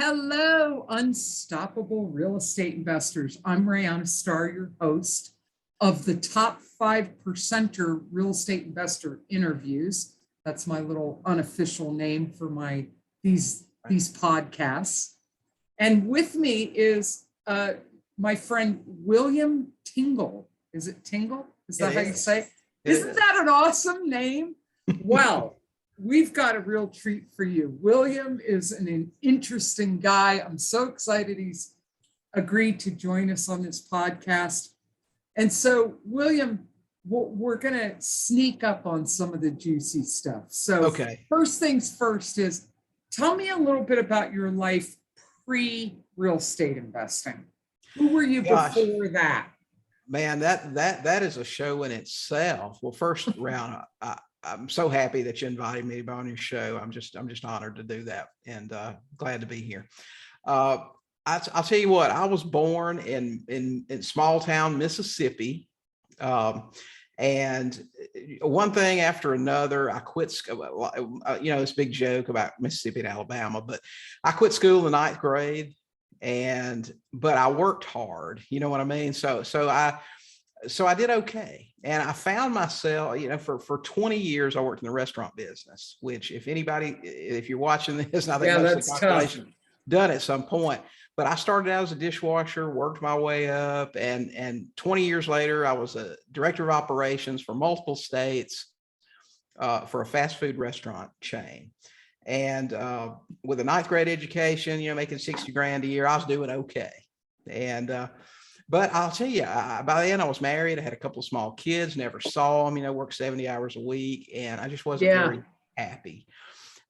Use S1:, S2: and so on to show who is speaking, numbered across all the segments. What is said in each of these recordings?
S1: Hello, unstoppable real estate investors. I'm Rayanna Starr, your host of the Top 5%er Real Estate Investor Interviews. That's my little unofficial name for these podcasts. And with me is my friend Willliam Tingle. Is it Tingle? Is that how you say it? Isn't that an awesome name? Well, we've got a real treat for you. Willliam is an interesting guy. I'm so excited he's agreed to join us on this podcast. And so, Willliam, we're going to sneak up on some of the juicy stuff. So, First things first is tell me a little bit about your life pre-real estate investing. Who were you before that?
S2: Man, that is a show in itself. Well, first round, I'm so happy that you invited me to be on your show. I'm just honored to do that, and glad to be here. I'll tell you what. I was born in small town Mississippi, and one thing after another, I quit school. This big joke about Mississippi and Alabama, but I quit school in the 9th grade, but I worked hard. You know what I mean? So I did okay. And I found myself, for 20 years, I worked in the restaurant business, which if you're watching this, and I think most of the population done at some point, but I started out as a dishwasher, worked my way up. And 20 years later, I was a director of operations for multiple states for a fast food restaurant chain. And with a 9th grade education, making 60 grand a year, I was doing okay. But I'll tell you, by the end, I was married. I had a couple of small kids, never saw them, worked 70 hours a week. And I just wasn't very happy.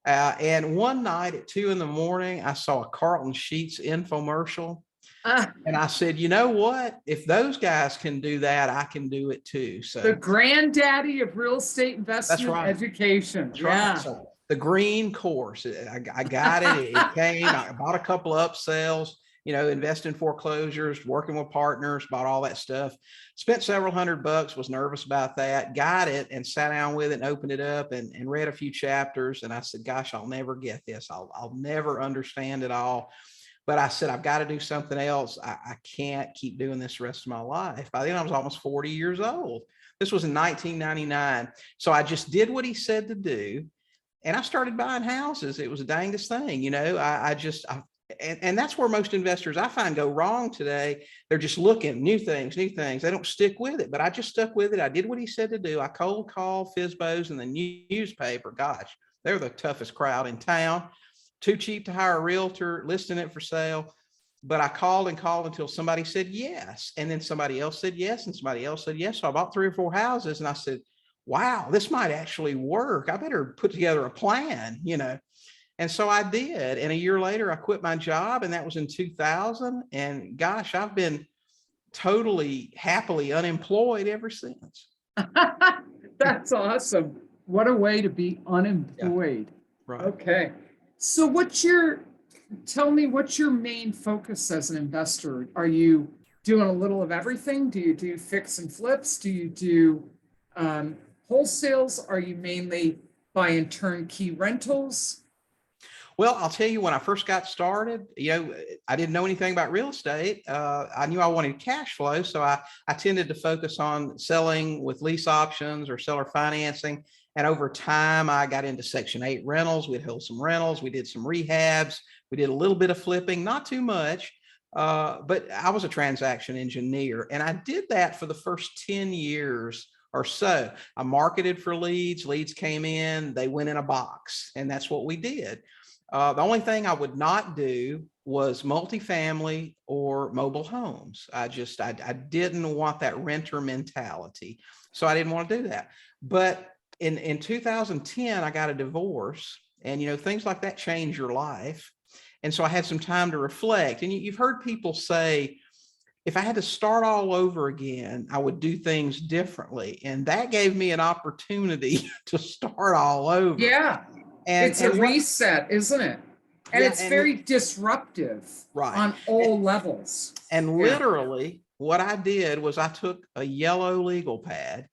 S2: And one night at 2 a.m, I saw a Carlton Sheets infomercial. And I said, you know what? If those guys can do that, I can do it too. So
S1: the granddaddy of real estate investment education.
S2: Right. So the green course, I got it. It came. I bought a couple of upsells. Invest in foreclosures, working with partners, bought all that stuff, spent several $100, was nervous about that, got it and sat down with it and opened it up and read a few chapters. And I said, gosh, I'll never get this. I'll never understand it all. But I said, I've got to do something else. I can't keep doing this the rest of my life. By then I was almost 40 years old. This was in 1999. So I just did what he said to do. And I started buying houses. It was the dangest thing. And that's where most investors I find go wrong today. They're just looking new things. They don't stick with it, but I just stuck with it. I did what he said to do. I cold called FSBOs and the newspaper. Gosh, they're the toughest crowd in town. Too cheap to hire a realtor, listing it for sale. But I called until somebody said yes. And then somebody else said yes. And somebody else said yes. So I bought 3 or 4 houses and I said, wow, this might actually work. I better put together a plan, And so I did. And a year later, I quit my job, and that was in 2000. And gosh, I've been totally happily unemployed ever since.
S1: That's awesome. What a way to be unemployed.
S2: Yeah. Right.
S1: Okay. So tell me what's your main focus as an investor? Are you doing a little of everything? Do you do fix and flips? Do you do wholesales? Are you mainly buying turnkey rentals?
S2: Well, I'll tell you, when I first got started, I didn't know anything about real estate. I knew I wanted cash flow. So I tended to focus on selling with lease options or seller financing. And over time, I got into Section 8 rentals. We'd hold some rentals. We did some rehabs. We did a little bit of flipping, not too much. But I was a transaction engineer. And I did that for the first 10 years or so. I marketed for leads. Leads came in. They went in a box. And that's what we did. The only thing I would not do was multifamily or mobile homes. I didn't want that renter mentality. So I didn't want to do that. But in 2010, I got a divorce, and, things like that change your life. And so I had some time to reflect. And you've heard people say, if I had to start all over again, I would do things differently. And that gave me an opportunity to start all over.
S1: Yeah. It's a reset, isn't it? And it's very disruptive on all levels.
S2: And literally what I did was I took a yellow legal pad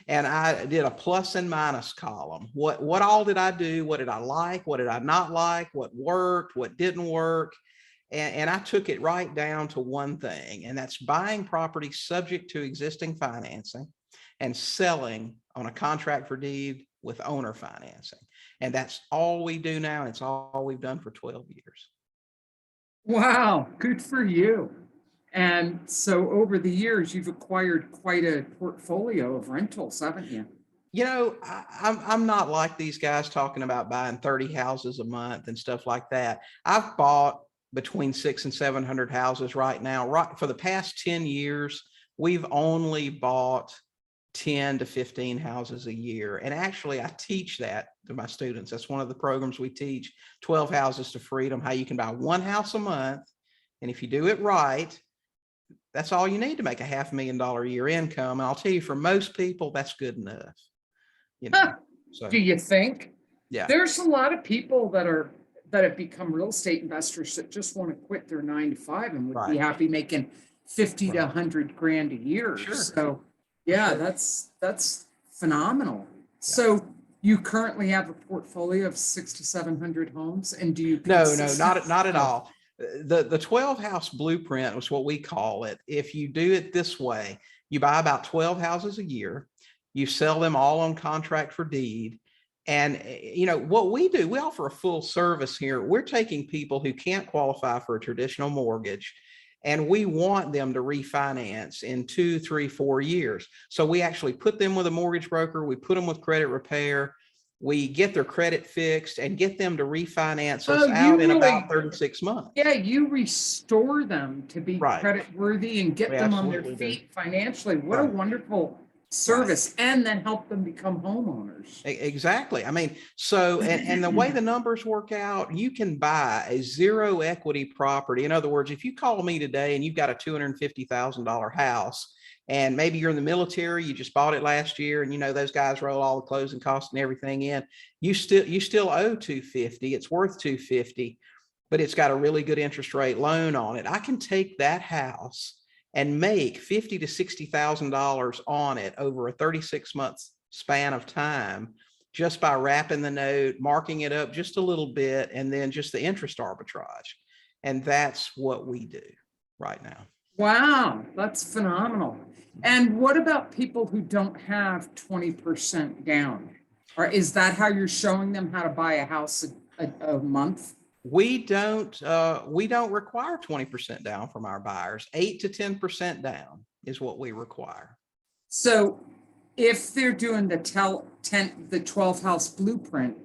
S2: And I did a plus and minus column. What all did I do? What did I like? What did I not like? What worked? What didn't work? And I took it right down to one thing, and that's buying property subject to existing financing and selling on a contract for deed with owner financing. And that's all we do now. And it's all we've done for 12 years.
S1: Wow, good for you. And so over the years, you've acquired quite a portfolio of rentals, haven't you?
S2: You know, I'm not like these guys talking about buying 30 houses a month and stuff like that. I've bought between 600 and 700 houses right now. Right for the past 10 years, we've only bought 10 to 15 houses a year. And actually, I teach that to my students. That's one of the programs we teach, 12 Houses to Freedom, how you can buy one house a month. And if you do it right, that's all you need to make a $500,000 a year income. And I'll tell you, for most people, that's good enough. You know, so
S1: Do you think?
S2: yeah,
S1: There's a lot of people that have become real estate investors that just want to quit their 9 to 5 and would be
S2: right.
S1: happy making 50 to
S2: Right.
S1: 100 grand a year.
S2: Sure.
S1: So yeah,
S2: Sure.
S1: that's phenomenal. So you currently have a portfolio of 600 to 700 homes, and do you
S2: No,
S1: consistently-
S2: not at
S1: Oh,
S2: all. The 12 house blueprint was what we call it. If you do it this way, you buy about 12 houses a year, you sell them all on contract for deed. And you know what we do, we offer a full service here. We're taking people who can't qualify for a traditional mortgage, and we want them to refinance in 2, 3, 4 years. So we actually put them with a mortgage broker, we put them with credit repair, we get their credit fixed and get them to refinance us
S1: Oh,
S2: out in
S1: really-
S2: about 36 months.
S1: yeah, you restore them to be
S2: Right.
S1: credit worthy and get
S2: We
S1: them on their
S2: absolutely do.
S1: feet financially. What a
S2: Right.
S1: wonderful service, and then help them become homeowners.
S2: Exactly. I mean, so, and the way the numbers work out, you can buy a zero equity property. In other words, if you call me today and you've got a $250,000 house, and maybe you're in the military, you just bought it last year, and you know those guys roll all the closing costs and everything in, you still owe 250. It's worth 250, but it's got a really good interest rate loan on it. I can take that house and make $50,000 to $60,000 on it over a 36-month span of time, just by wrapping the note, marking it up just a little bit, and then just the interest arbitrage. And that's what we do right now.
S1: Wow, that's phenomenal. And what about people who don't have 20% down? Or is that how you're showing them how to buy a house a month?
S2: We don't require 20% down from our buyers. 8 to 10% down is what we require.
S1: So if they're doing the 12 house blueprint,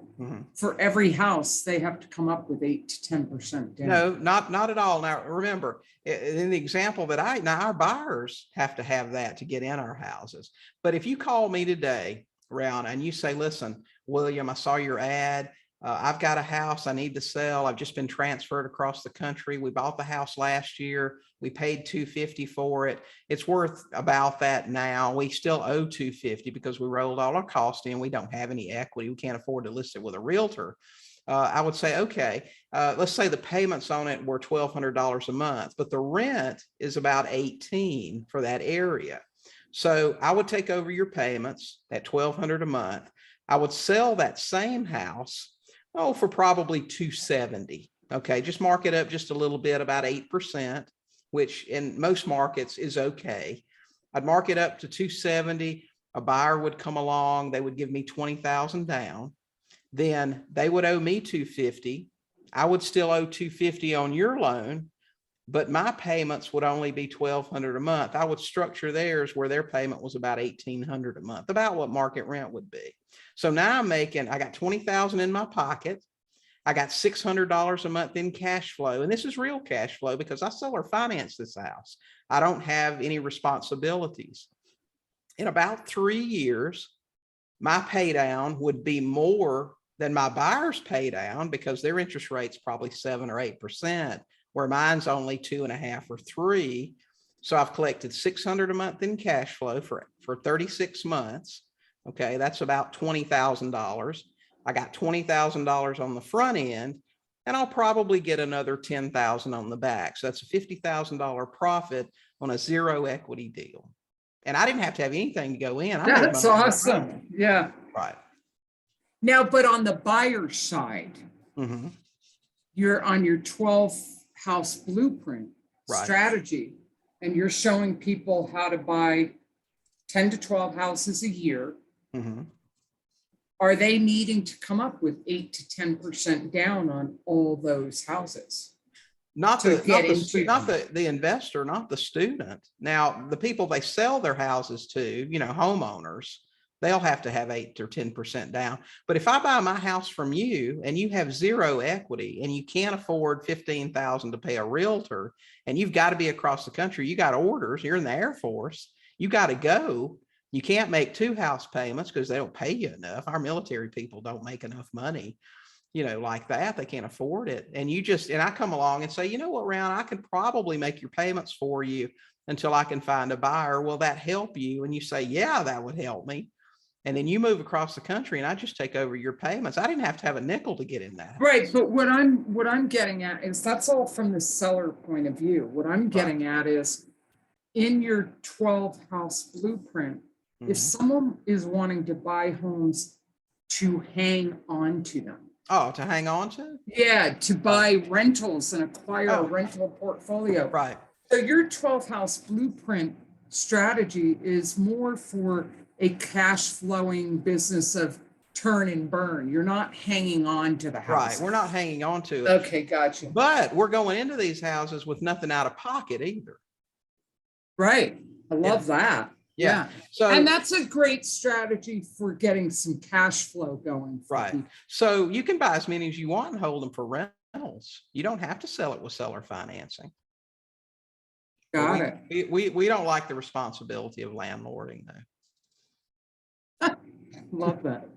S1: for every house, they have to come up with 8 to 10% down.
S2: No, not at all. Now, remember, in the example that our buyers have to have that to get in our houses. But if you call me today, Round, and you say, listen, William, I saw your ad. I've got a house I need to sell. I've just been transferred across the country. We bought the house last year. We paid $250 for it. It's worth about that now. We still owe $250 because we rolled all our costs in. We don't have any equity. We can't afford to list it with a realtor. I would say, okay, let's say the payments on it were $1,200 a month, but the rent is about $1,800 for that area. So I would take over your payments at $1,200 a month. I would sell that same house, for probably $270. Okay, just mark it up just a little bit, about 8%, which in most markets is okay. I'd mark it up to $270. A buyer would come along, they would give me $20,000 down. Then they would owe me $250. I would still owe $250 on your loan, but my payments would only be $1,200 a month. I would structure theirs where their payment was about $1,800 a month, about what market rent would be. So now I got $20,000 in my pocket. I got $600 a month in cash flow. And this is real cash flow because I sell or finance this house. I don't have any responsibilities. In about 3 years, my pay down would be more than my buyer's pay down because their interest rate's probably 7 or 8%, where mine's only 2.5 or 3. So I've collected $600 a month in cash flow for 36 months. Okay, that's about $20,000. I got $20,000 on the front end, and I'll probably get another $10,000 on the back. So that's a $50,000 profit on a zero equity deal. And I didn't have to have anything to go in. I made
S1: That's
S2: money.
S1: awesome. Yeah.
S2: Right.
S1: Now, but on the buyer side,
S2: Mm-hmm.
S1: you're on your 12 house blueprint
S2: Right.
S1: strategy, and you're showing people how to buy 10 to 12 houses a year.
S2: Mm-hmm.
S1: Are they needing to come up with 8 to 10% down on all those houses?
S2: Not
S1: To
S2: the
S1: get into
S2: not
S1: them.
S2: the investor, not the student. Now, the people they sell their houses to, homeowners, they'll have to have 8 or 10% down. But if I buy my house from you and you have zero equity and you can't afford 15,000 to pay a realtor, and you've got to be across the country, you got orders, you're in the Air Force, you got to go. You can't make 2 house payments because they don't pay you enough. Our military people don't make enough money, like that. They can't afford it. And I come along and say, you know what, Round, I can probably make your payments for you until I can find a buyer. Will that help you? And you say, yeah, that would help me. And then you move across the country and I just take over your payments. I didn't have to have a nickel to get in that.
S1: Right. But what I'm getting at is that's all from the seller point of view. What I'm getting at is in your 12 house blueprint, if someone is wanting to buy homes to hang on to them.
S2: Oh, to hang on to?
S1: Yeah, to buy rentals and acquire a rental portfolio.
S2: Right.
S1: So your 12 house blueprint strategy is more for a cash flowing business of turn and burn. You're not hanging on to the house.
S2: Right. We're not hanging on to it.
S1: Okay, gotcha.
S2: But we're going into these houses with nothing out of pocket either.
S1: Right. I love that. Yeah.
S2: So,
S1: and that's a great strategy for getting some cash flow going.
S2: Right.
S1: People.
S2: So you can buy as many as you want and hold them for rentals. You don't have to sell it with seller financing.
S1: Got it.
S2: We don't like the responsibility of landlording though.
S1: Love that.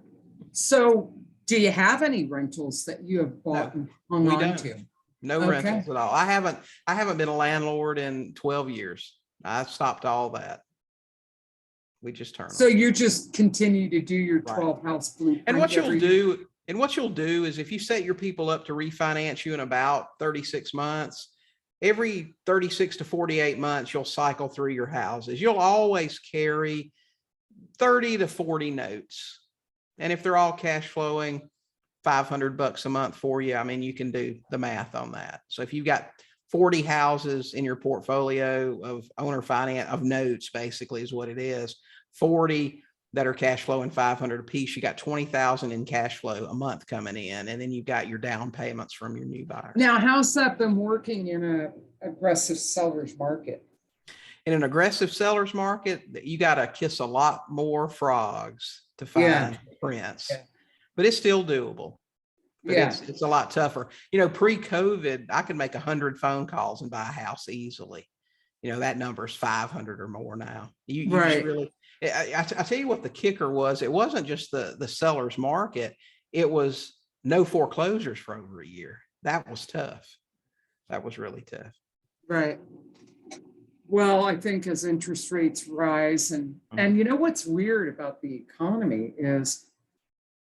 S1: So do you have any rentals that you have bought and hung on to?
S2: No rentals at all. I haven't been a landlord in 12 years. I stopped all that. We just turn.
S1: So you just continue to do your 12 house blueprint.
S2: And what you'll do is if you set your people up to refinance you in about 36 months, every 36 to 48 months, you'll cycle through your houses. You'll always carry 30 to 40 notes. And if they're all cash flowing, $500 a month for you, I mean, you can do the math on that. So if you've got 40 houses in your portfolio of owner finance of notes, basically is what it is, 40 that are cash flowing 500 a piece, you got 20,000 in cash flow a month coming in. And then you've got your down payments from your new buyers.
S1: Now, how's that been working in an aggressive seller's market?
S2: In an aggressive seller's market, you got to kiss a lot more frogs to find prince, but it's still doable. But it's a lot tougher. Pre-COVID, I could make 100 phone calls and buy a house easily. That number is 500 or more now. You just really, I tell you what the kicker was. It wasn't just the seller's market. It was no foreclosures for over a year. That was tough. That was really tough.
S1: Right. Well, I think as interest rates rise and what's weird about the economy is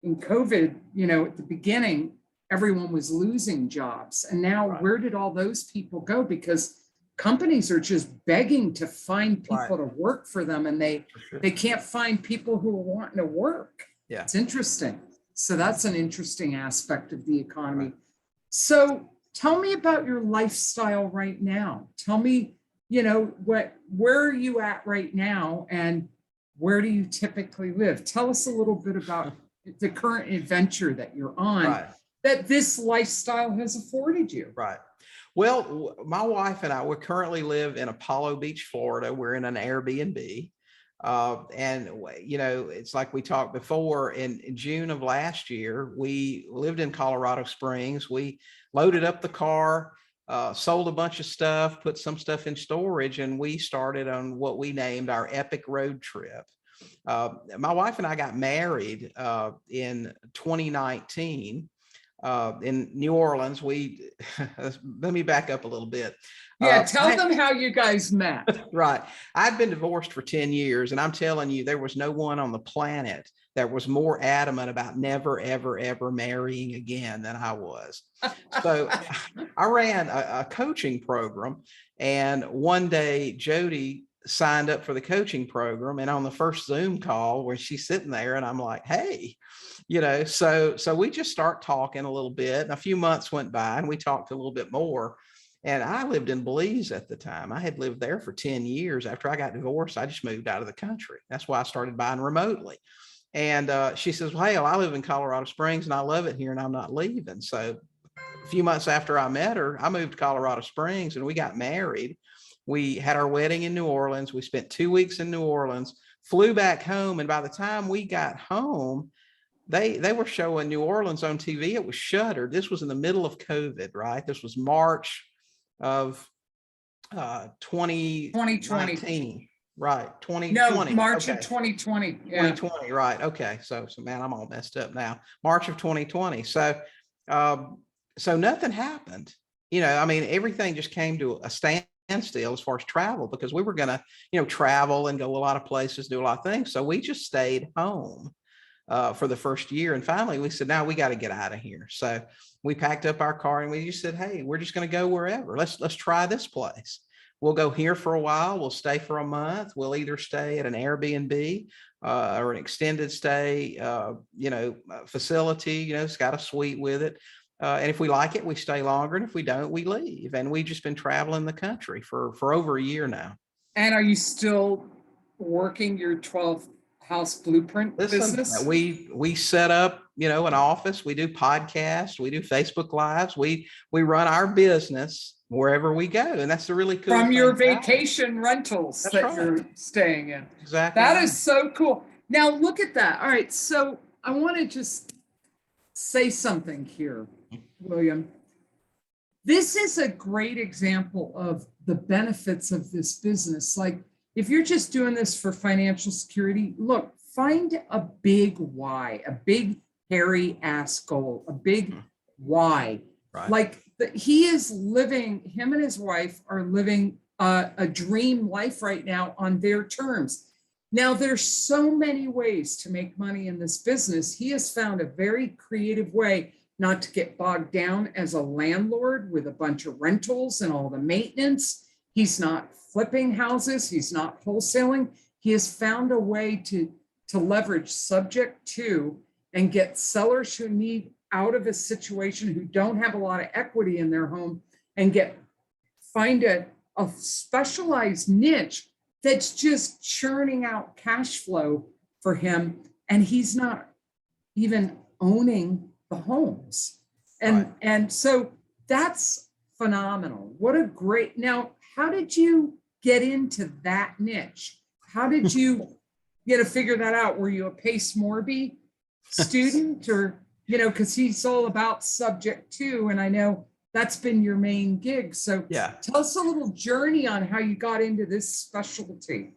S1: in COVID, at the beginning, everyone was losing jobs. And now where did all those people go? Because companies are just begging to find people to work for them. And they can't find people who are wanting to work.
S2: Yeah.
S1: It's interesting. So that's an interesting aspect of the economy. So tell me about your lifestyle right now. Tell me, where are you at right now and where do you typically live? Tell us a little bit about the current adventure that you're on that this lifestyle has afforded you.
S2: Right. Well, my wife and I, we currently live in Apollo Beach, Florida. We're in an Airbnb. And it's like we talked before, in June of last year, we lived in Colorado Springs. We loaded up the car, sold a bunch of stuff, put some stuff in storage, and we started on what we named our epic road trip. My wife and I got married in 2019 in New Orleans. Let me back up a little bit.
S1: Tell them how you guys met.
S2: Right. I'd been divorced for 10 years, and I'm telling you, there was no one on the planet that was more adamant about never, ever, ever marrying again than I was. So I ran a coaching program, and one day Jody signed up for the coaching program. And on the first Zoom call where she's sitting there and I'm like, hey, so we just start talking a little bit, and a few months went by and we talked a little bit more. And I lived in Belize at the time. I had lived there for 10 years. After I got divorced, I just moved out of the country. That's why I started buying remotely. And she says, well, hey, I live in Colorado Springs and I love it here and I'm not leaving. So a few months after I met her, I moved to Colorado Springs and we got married. We had our wedding in New Orleans. We spent 2 weeks in New Orleans, flew back home. And by the time we got home, they were showing New Orleans on TV. It was shuttered. This was in the middle of COVID, right? This was March of 2019, right? 2020.
S1: No, March
S2: okay.
S1: of 2020. Yeah.
S2: 2020, right? Okay, so man, I'm all messed up now. March of 2020. So nothing happened. I mean, everything just came to a standstill as far as travel, because we were going to, travel and go a lot of places, do a lot of things. So we just stayed home for the first year. And finally we said, now we got to get out of here. So we packed up our car and we just said, hey, we're just going to go wherever. Let's try this place. We'll go here for a while. We'll stay for a month. We'll either stay at an Airbnb or an extended stay, facility, it's got a suite with it. And if we like it, we stay longer. And if we don't, we leave. And we've just been traveling the country for over a year now.
S1: And are you still working your 12 house blueprint business?
S2: We set up, an office. We do podcasts. We do Facebook Lives. We run our business wherever we go. And that's the really cool
S1: from
S2: thing
S1: your vacation rentals that
S2: right.
S1: You're staying in.
S2: Exactly.
S1: That is so cool. Now look at that. All right. So I want to just say something here, William. This is a great example of the benefits of this business. Like, if you're just doing this for financial security, look, find a big why, a big hairy ass goal, a big why.
S2: Right.
S1: Like him and his wife are living a dream life right now on their terms. Now, there's so many ways to make money in this business. He has found a very creative way not to get bogged down as a landlord with a bunch of rentals and all the maintenance. He's not flipping houses. He's not wholesaling. He has found a way to leverage subject to and get sellers who need out of a situation, who don't have a lot of equity in their home, and find a specialized niche that's just churning out cash flow for him. And he's not even owning the homes. And so that's phenomenal. What a great, now, how did you get into that niche? How did you figure that out? Were you a Pace Morby student or, because he's all about subject to, and I know that's been your main gig. So
S2: yeah,
S1: tell us a little journey on how you got into this specialty.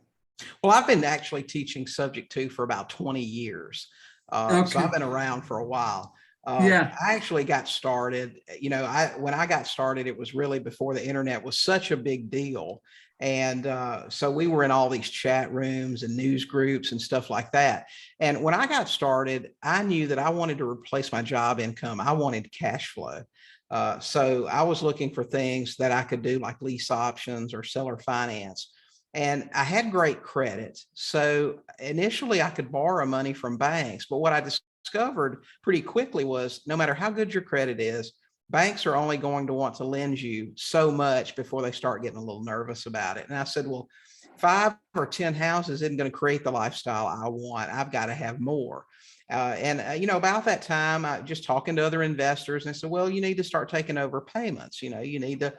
S2: Well, I've been actually teaching subject to for about 20 years. So I've been around for a while. I actually got started, when I got started, it was really before the internet was such a big deal. And so we were in all these chat rooms and news groups and stuff like that. And when I got started, I knew that I wanted to replace my job income. I wanted cash flow. So I was looking for things that I could do, like lease options or seller finance. And I had great credit. So initially I could borrow money from banks. But what I discovered pretty quickly was no matter how good your credit is, banks are only going to want to lend you so much before they start getting a little nervous about it. And I said, well, 5 or 10 houses isn't going to create the lifestyle I want. I've got to have more. About that time, I just talking to other investors, and I said, well, you need to start taking over payments. You need to,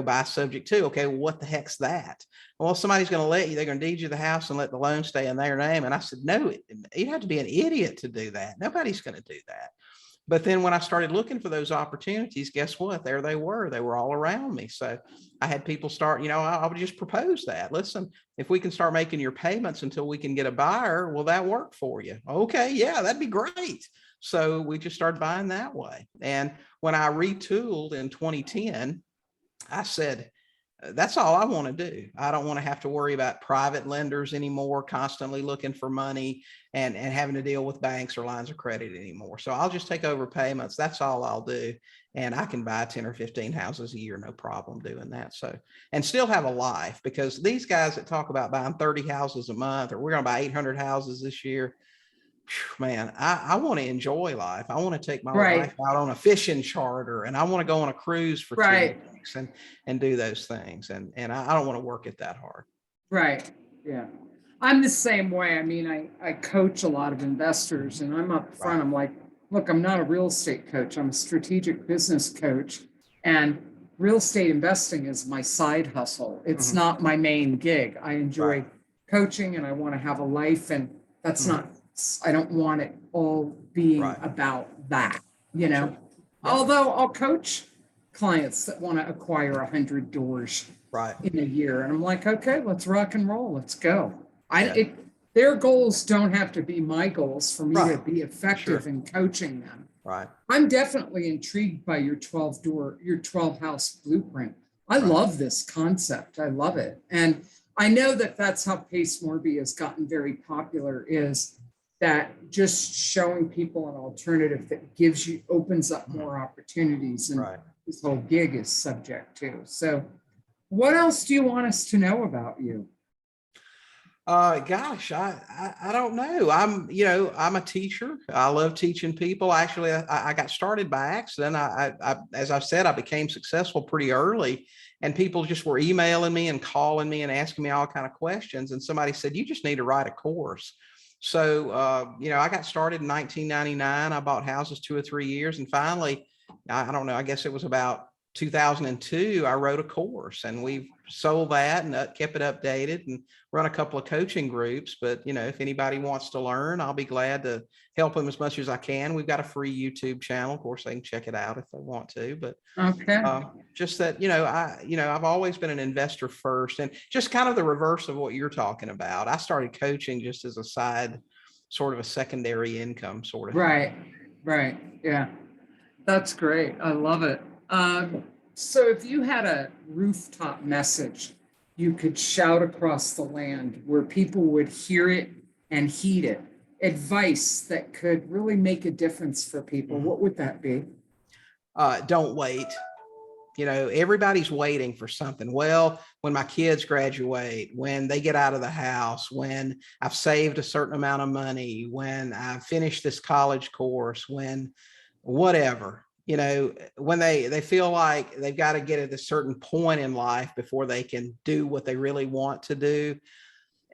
S2: buy subject to. Okay, well, what the heck's that? Well, somebody's going to they're going to deed you the house and let the loan stay in their name. And I said, no, you'd have to be an idiot to do that. Nobody's going to do that. But then when I started looking for those opportunities, guess what? There they were. They were all around me. So I had people start, I would just propose that. Listen, if we can start making your payments until we can get a buyer, will that work for you? Okay, yeah, that'd be great. So we just started buying that way. And when I retooled in 2010, I said, that's all I want to do. I don't want to have to worry about private lenders anymore, constantly looking for money and having to deal with banks or lines of credit anymore. So I'll just take over payments. That's all I'll do. And I can buy 10 or 15 houses a year, no problem doing that. So, and still have a life, because these guys that talk about buying 30 houses a month, or we're going to buy 800 houses this year, man, I want to enjoy life. I want to take my
S1: Right.
S2: wife out on a fishing charter, and I want to go on a cruise for 2
S1: Right.
S2: weeks and do those things. And I don't want to work it that hard.
S1: Right. Yeah. I'm the same way. I mean, I coach a lot of investors, and I'm up front.
S2: Right.
S1: I'm like, look, I'm not a real estate coach. I'm a strategic business coach, and real estate investing is my side hustle. It's
S2: Mhm.
S1: not my main gig. I enjoy
S2: Right.
S1: coaching, and I want to have a life, and that's
S2: Mhm.
S1: not, I don't want it all being
S2: Right.
S1: about that, you know?
S2: Sure. Yeah.
S1: Although I'll coach clients that want to acquire 100 doors
S2: Right.
S1: in a year. And I'm like, okay, let's rock and roll. Let's go.
S2: Yeah.
S1: Their goals don't have to be my goals for me to
S2: Right.
S1: be effective
S2: Sure.
S1: in coaching them.
S2: Right.
S1: I'm definitely intrigued by your 12 house blueprint. I
S2: Right.
S1: love this concept. I love it. And I know that that's how Pace Morby has gotten very popular, is that just showing people an alternative that opens up more opportunities. And
S2: Right.
S1: this whole gig is subject to. So what else do you want us to know about you?
S2: Gosh, I don't know. I'm a teacher. I love teaching people. Actually, I got started by accident. As I've said, I became successful pretty early, and people just were emailing me and calling me and asking me all kind of questions. And somebody said, you just need to write a course. So, I got started in 1999. I bought houses 2 or 3 years. And finally, I don't know, I guess it was about 2002, I wrote a course, and we've sold that and kept it updated and run a couple of coaching groups. But, if anybody wants to learn, I'll be glad to help them as much as I can. We've got a free YouTube channel. Of course, they can check it out if they want to, but
S1: Okay.
S2: just that, I've always been an investor first, and just kind of the reverse of what you're talking about. I started coaching just as a side, sort of a secondary income sort of thing.
S1: Right. Right. Yeah. That's great. I love it. So if you had a rooftop message you could shout across the land where people would hear it and heed it, advice that could really make a difference for people, what would that be?
S2: Don't wait. Everybody's waiting for something. Well, when my kids graduate, when they get out of the house, when I've saved a certain amount of money, when I finish this college course, when whatever, when they feel like they've got to get at a certain point in life before they can do what they really want to do.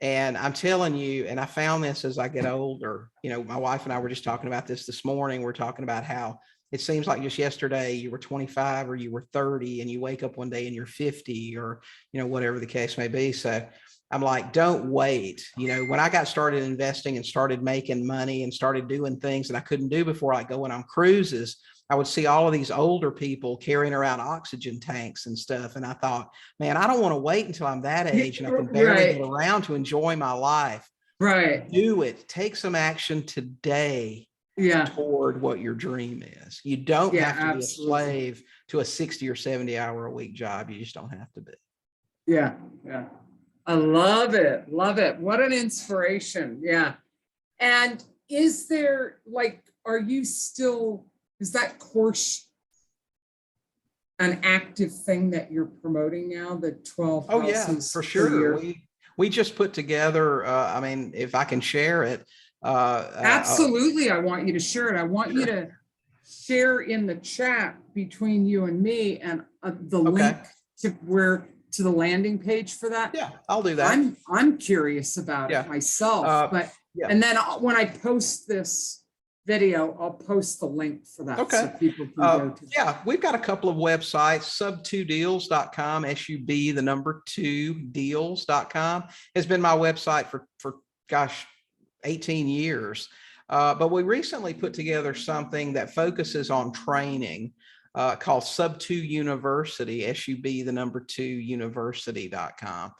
S2: And I'm telling you, and I found this as I get older, my wife and I were just talking about this morning. We're talking about how it seems like just yesterday you were 25 or you were 30, and you wake up one day and you're 50, or, whatever the case may be. So I'm like, don't wait. When I got started investing and started making money and started doing things that I couldn't do before, like going on cruises, I would see all of these older people carrying around oxygen tanks and stuff. And I thought, man, I don't want to wait until I'm that age and I can barely get around to enjoy my life.
S1: Right.
S2: Do it. Take some action today.
S1: Yeah.
S2: Toward what your dream is. You don't have to
S1: absolutely.
S2: be a slave to a 60 or 70 hour a week job. You just don't have to be.
S1: Yeah. Yeah. I love it. Love it. What an inspiration. Yeah. And is there is that course an active thing that you're promoting now, the 12
S2: Oh yeah,
S1: houses
S2: for
S1: per
S2: sure.
S1: year?
S2: We just put together, if I can share it.
S1: Absolutely. I want you to share it. I want you to share in the chat between you and me, and the link to the landing page for that.
S2: Yeah, I'll do that.
S1: I'm curious about it myself, but and then when I post this video, I'll post the link for that.
S2: Okay.
S1: So people can go to
S2: that. We've got a couple of websites. sub2deals.com, sub2deals.com has been my website for gosh, 18 years. But we recently put together something that focuses on training called Sub2 University, sub2university.com.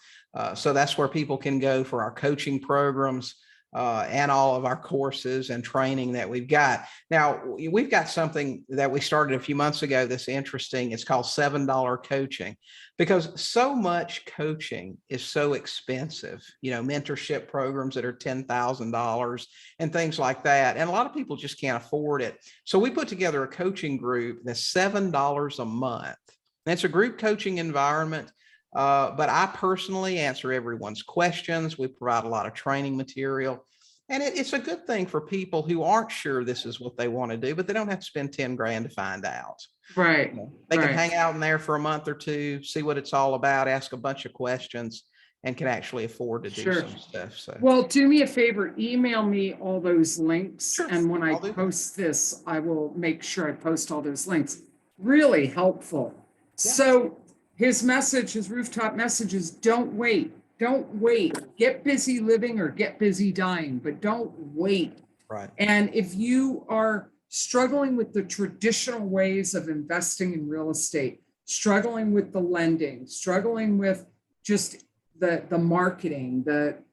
S2: So that's where people can go for our coaching programs. and all of our courses and training that we've got. Now, we've got something that we started a few months ago that's interesting. It's called $7 coaching, because so much coaching is so expensive, mentorship programs that are $10,000 and things like that. And a lot of people just can't afford it. So we put together a coaching group that's $7 a month. And it's a group coaching environment. But I personally answer everyone's questions. We provide a lot of training material, and it's a good thing for people who aren't sure this is what they want to do, but they don't have to spend 10 grand to find out.
S1: Right.
S2: They can
S1: right.
S2: hang out in there for a month or two, see what it's all about, ask a bunch of questions, and can actually afford to do
S1: Sure.
S2: some stuff. So,
S1: Well, do me a favor, email me all those links.
S2: Sure,
S1: And when I
S2: I'll do that.
S1: post this, I will make sure I post all those links. Really helpful.
S2: Yeah.
S1: So his message, his rooftop message is don't wait. Don't wait. Get busy living or get busy dying, but don't wait.
S2: Right.
S1: And if you are struggling with the traditional ways of investing in real estate, struggling with the lending, struggling with just the marketing,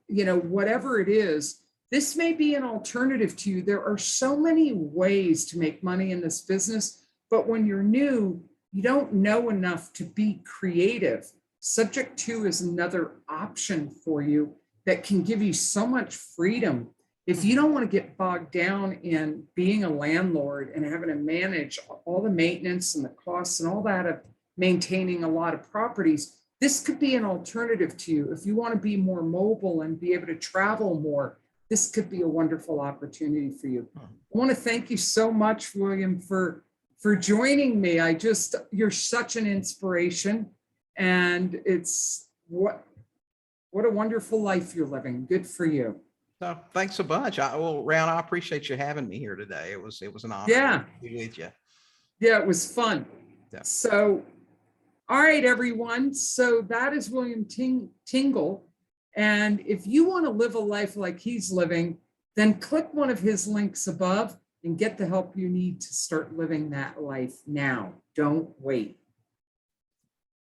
S1: whatever it is, this may be an alternative to you. There are so many ways to make money in this business, but when you're new, you don't know enough to be creative. Subject to is another option for you that can give you so much freedom. If you don't want to get bogged down in being a landlord and having to manage all the maintenance and the costs and all that of maintaining a lot of properties, this could be an alternative to you. If you want to be more mobile and be able to travel more, this could be a wonderful opportunity for you. I want to thank you so much, William, for joining me. You're such an inspiration, and it's what a wonderful life you're living. Good for you.
S2: So thanks a bunch. Ryan, I appreciate you having me here today. It was an honor
S1: Yeah.
S2: to be with you.
S1: Yeah, it was fun.
S2: Yeah.
S1: So, all right, everyone. So that is William Tingle. And if you want to live a life like he's living, then click one of his links above and get the help you need to start living that life now. Don't wait.